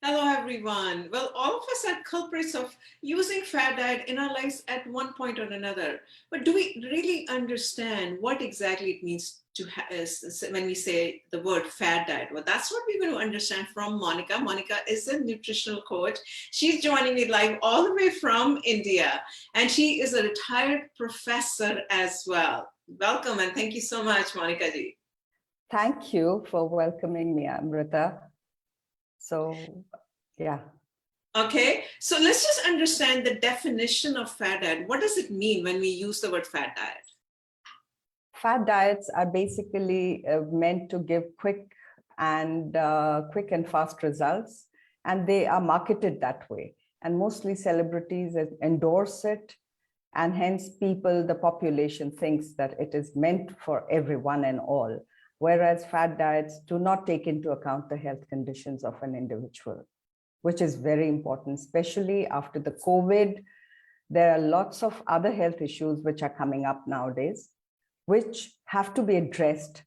Hello, everyone. Well, all of us are culprits of using fad diet in our lives at one point or another. But do we really understand what exactly it means when we say the word fad diet? Well, that's what we're going to understand from Monica. Monica is a nutritional coach. She's joining me live all the way from India, and she is a retired professor as well. Welcome, and thank you so much, Monica ji. Thank you for welcoming me, Amrita. So, yeah. Okay, so let's just understand the definition of fad diet. What does it mean when we use the word fad diet? Fad diets are basically meant to give quick and fast results, and they are marketed that way. And mostly celebrities endorse it, and hence the population thinks that it is meant for everyone and all. Whereas fad diets do not take into account the health conditions of an individual, which is very important, especially after the COVID. There are lots of other health issues which are coming up nowadays, which have to be addressed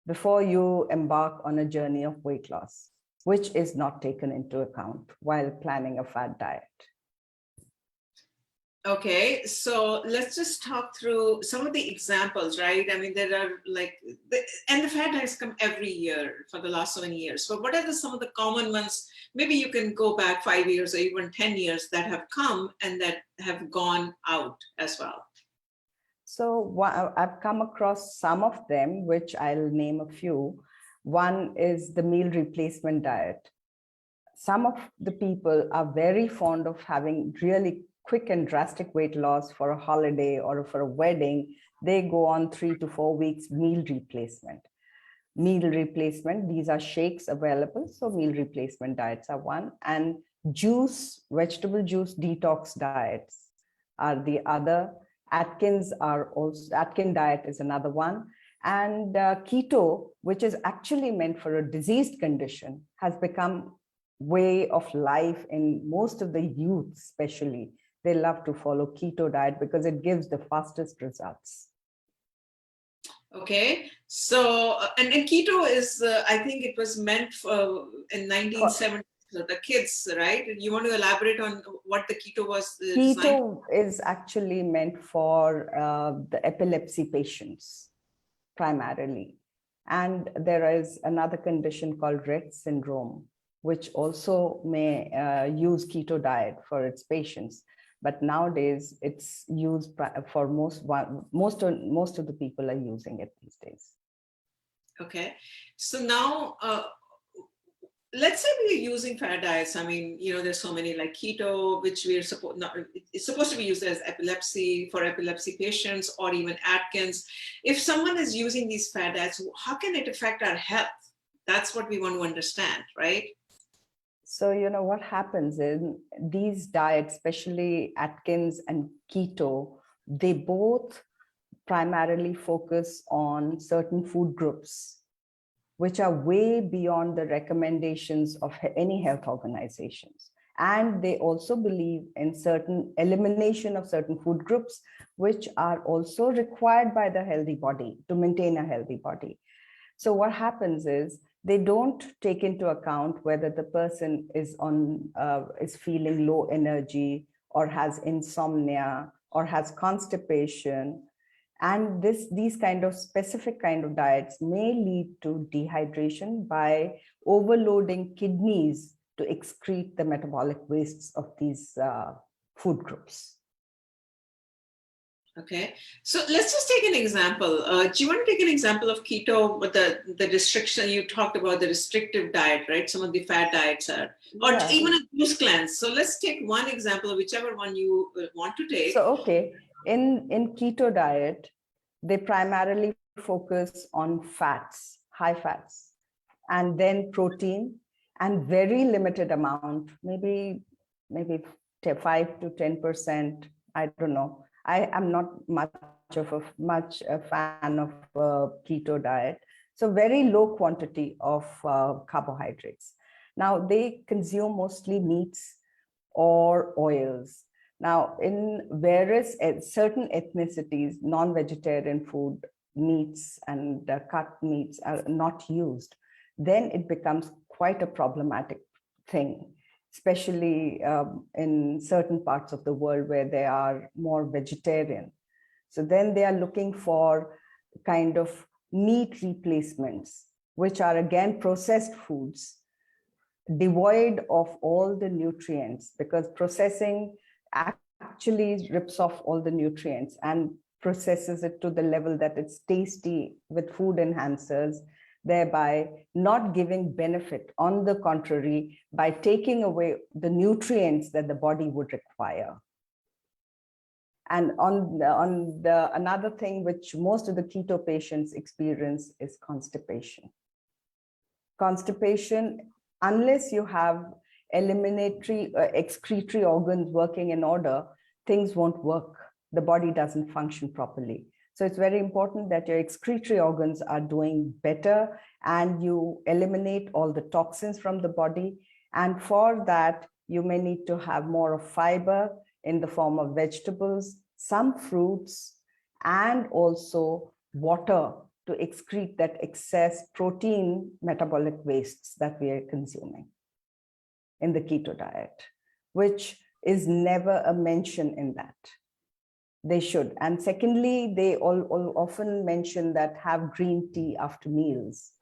before you embark on a journey of weight loss, which is not taken into account while planning a fad diet. Okay, so let's just talk through some of the examples, right? I mean, there are and the fad diets come every year for the last so many years. So what are some of the common ones? Maybe you can go back 5 years or even 10 years that have come and that have gone out as well. So I've come across some of them, which I'll name a few. One is the meal replacement diet. Some of the people are very fond of having really quick and drastic weight loss for a holiday or for a wedding. They go on 3 to 4 weeks meal replacement. Meal replacement, these are shakes available. So meal replacement diets are one. And vegetable juice detox diets are the other. Atkin diet is another one. And keto, which is actually meant for a diseased condition, has become way of life in most of the youth, especially. They love to follow keto diet because it gives the fastest results. Okay, so and keto is, I think it was meant for in 1970s for the kids, right? You want to elaborate on what the keto was? Keto is actually meant for the epilepsy patients primarily. And there is another condition called Rett syndrome, which also may use keto diet for its patients. But nowadays it's used for most of the people are using it these days. Okay, so now let's say we're using fad diets. I mean, there's so many like keto, which it's supposed to be used as for epilepsy patients, or even Atkins. If someone is using these fad diets, how can it affect our health? That's what we want to understand, right? So, what happens in these diets, especially Atkins and keto, they both primarily focus on certain food groups, which are way beyond the recommendations of any health organizations. And they also believe in certain elimination of certain food groups, which are also required by the healthy body to maintain a healthy body. So what happens is they don't take into account whether the person is feeling low energy or has insomnia or has constipation. And these kind of specific kind of diets may lead to dehydration by overloading kidneys to excrete the metabolic wastes of these food groups. Okay, so let's just take an example. Do you want to take an example of keto with the restriction? You talked about the restrictive diet, right? Some of the fad diets are, or even a juice cleanse. So let's take one example, whichever one you want to take. So, okay, in keto diet, they primarily focus on fats, high fats, and then protein, and very limited amount, maybe 5 to 10%. I don't know. I am not much a fan of keto diet. So very low quantity of carbohydrates. Now they consume mostly meats or oils. Now in various certain ethnicities, non-vegetarian food, meats and cut meats are not used. Then it becomes quite a problematic thing. especially in certain parts of the world where they are more vegetarian. So then they are looking for kind of meat replacements, which are again processed foods, devoid of all the nutrients, because processing actually rips off all the nutrients and processes it to the level that it's tasty with food enhancers, thereby not giving benefit. On the contrary, by taking away the nutrients that the body would require. And another thing which most of the keto patients experience is constipation. Constipation, unless you have eliminatory excretory organs working in order, things won't work. The body doesn't function properly. So it's very important that your excretory organs are doing better and you eliminate all the toxins from the body. And for that, you may need to have more of fiber in the form of vegetables, some fruits, and also water to excrete that excess protein metabolic wastes that we are consuming in the keto diet, which is never a mention in that. They should. And secondly, they all often mention that have green tea after meals.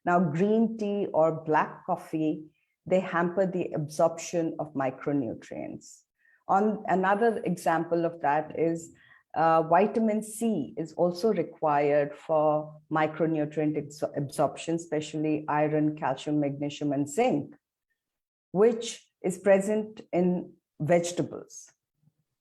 Now, green tea or black coffee, they hamper the absorption of micronutrients. On another example of that is vitamin C is also required for micronutrient absorption, especially iron, calcium, magnesium, and zinc, which is present in vegetables.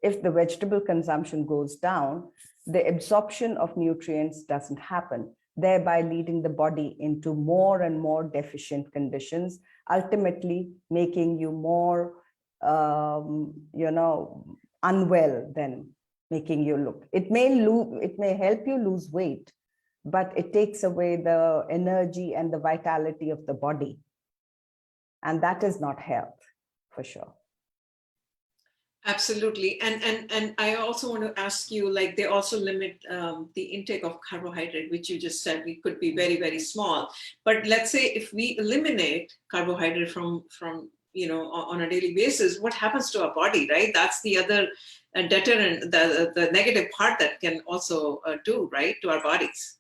If the vegetable consumption goes down, the absorption of nutrients doesn't happen, thereby leading the body into more and more deficient conditions, ultimately making you more, unwell than making you look. It may help you lose weight, but it takes away the energy and the vitality of the body. And that is not health, for sure. Absolutely. And I also want to ask you, like, they also limit the intake of carbohydrate, which you just said we could be very, very small. But let's say if we eliminate carbohydrate from on a daily basis, what happens to our body, right? That's the other deterrent, the negative part that can also do, right, to our bodies.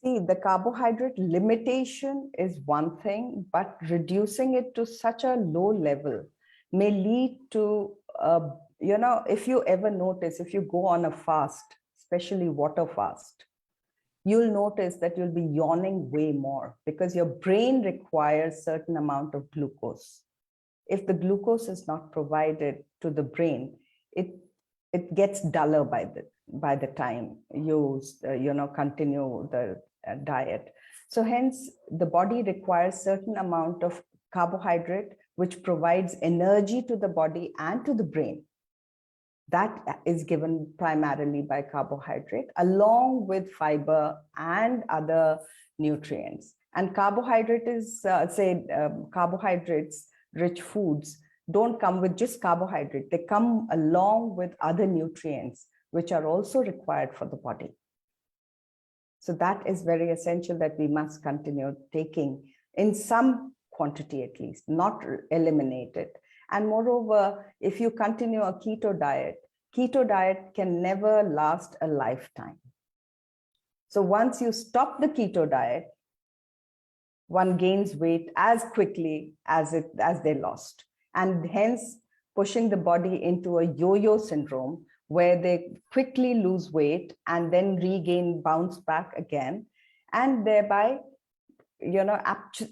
See, the carbohydrate limitation is one thing, but reducing it to such a low level may lead to, if you ever notice, if you go on a fast, especially water fast, you'll notice that you'll be yawning way more because your brain requires certain amount of glucose. If the glucose is not provided to the brain, it gets duller by the time you continue the diet. So hence the body requires certain amount of carbohydrate which provides energy to the body and to the brain. That is given primarily by carbohydrate along with fiber and other nutrients. And carbohydrate is carbohydrates rich foods don't come with just carbohydrate. They come along with other nutrients, which are also required for the body. So that is very essential that we must continue taking in some quantity at least, not eliminate it. And moreover, if you continue a keto diet can never last a lifetime. So once you stop the keto diet, one gains weight as quickly as they lost. And hence pushing the body into a yo-yo syndrome where they quickly lose weight and then bounce back again, and thereby,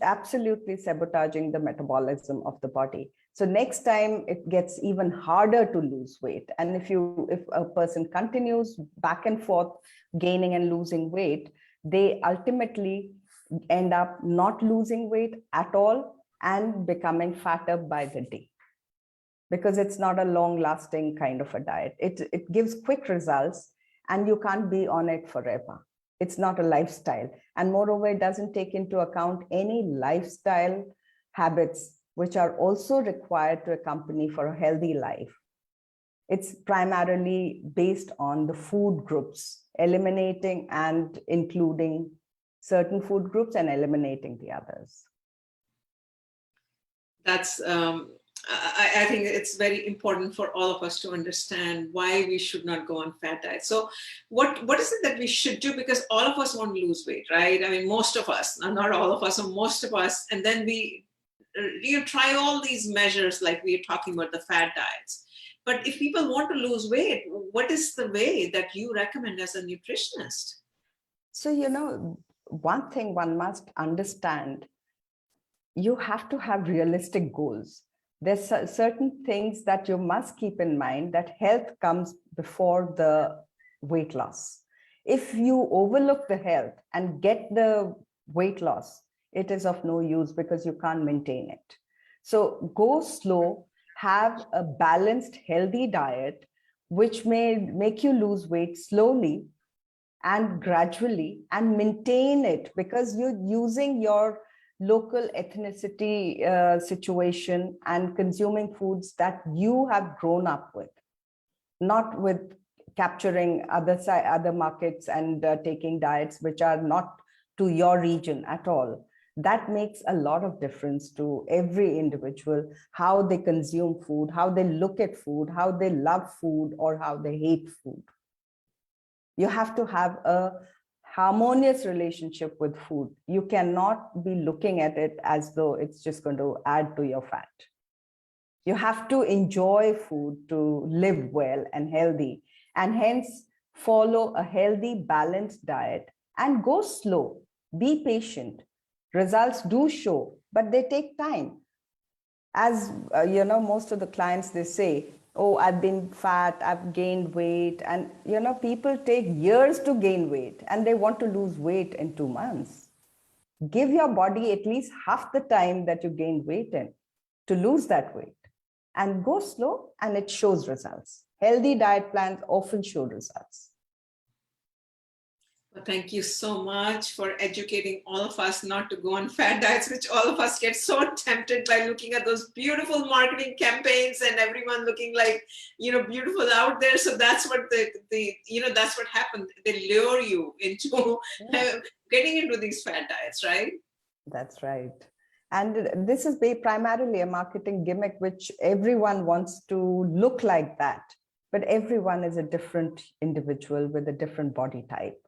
absolutely sabotaging the metabolism of the body. So next time it gets even harder to lose weight. And if a person continues back and forth gaining and losing weight, they ultimately end up not losing weight at all and becoming fatter by the day, because it's not a long-lasting kind of a diet. It gives quick results and you can't be on it forever. It's not a lifestyle. And moreover, it doesn't take into account any lifestyle habits which are also required to accompany for a healthy life. It's primarily based on the food groups, eliminating and including certain food groups and eliminating the others. That's I think it's very important for all of us to understand why we should not go on fad diet. So what is it that we should do? Because all of us want to lose weight, right? I mean, most of us, not all of us, or most of us. And then we try all these measures like we're talking about the fad diets. But if people want to lose weight, what is the way that you recommend as a nutritionist? So, one thing one must understand, you have to have realistic goals. There's certain things that you must keep in mind, that health comes before the weight loss. If you overlook the health and get the weight loss, it is of no use because you can't maintain it. So go slow, have a balanced, healthy diet, which may make you lose weight slowly and gradually and maintain it, because you're using your local ethnicity situation and consuming foods that you have grown up with, not with capturing other markets and taking diets which are not to your region at all. That makes a lot of difference to every individual, how they consume food, how they look at food, how they love food, or how they hate food. You have to have a harmonious relationship with food. You cannot be looking at it as though it's just going to add to your fat. You have to enjoy food to live well and healthy, and hence follow a healthy, balanced diet and go slow. Be patient. Results do show, but they take time. As most of the clients, they say, oh, I've been fat, I've gained weight. And, people take years to gain weight and they want to lose weight in 2 months. Give your body at least half the time that you gained weight in to lose that weight, and go slow, and it shows results. Healthy diet plans often show results. Well, thank you so much for educating all of us not to go on fad diets, which all of us get so tempted by looking at those beautiful marketing campaigns and everyone looking like, beautiful out there. So that's what that's what happened. They lure you into getting into these fad diets, right? That's right. And this is primarily a marketing gimmick, which everyone wants to look like that. But everyone is a different individual with a different body type.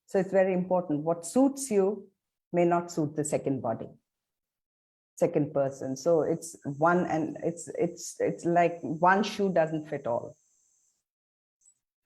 So it's very important. What suits you may not suit the second person. So it's one, and it's like one shoe doesn't fit all.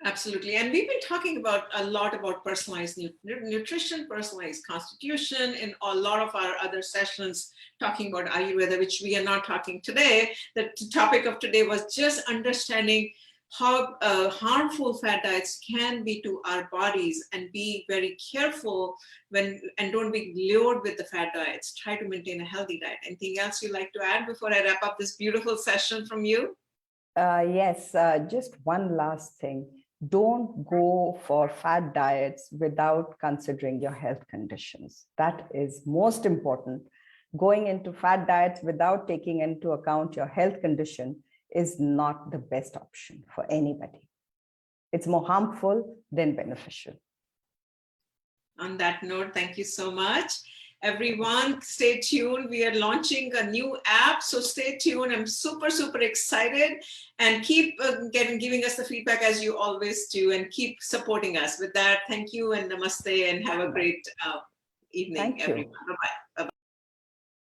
Absolutely. And we've been talking a lot about personalized nutrition, personalized constitution in a lot of our other sessions, talking about Ayurveda, which we are not talking today. The topic of today was just understanding how harmful fat diets can be to our bodies, and be very careful and don't be lured with the fat diets. Try to maintain a healthy diet. Anything else you'd like to add before I wrap up this beautiful session from you? Yes, just one last thing. Don't go for fat diets without considering your health conditions. That is most important. Going into fat diets without taking into account your health condition is not the best option for anybody. It's more harmful than beneficial. On that note, thank you so much. Everyone, stay tuned. We are launching a new app, so stay tuned. I'm super, super excited, and keep giving us the feedback as you always do, and keep supporting us. With that, thank you and namaste, and have a great evening, everyone. Bye-bye.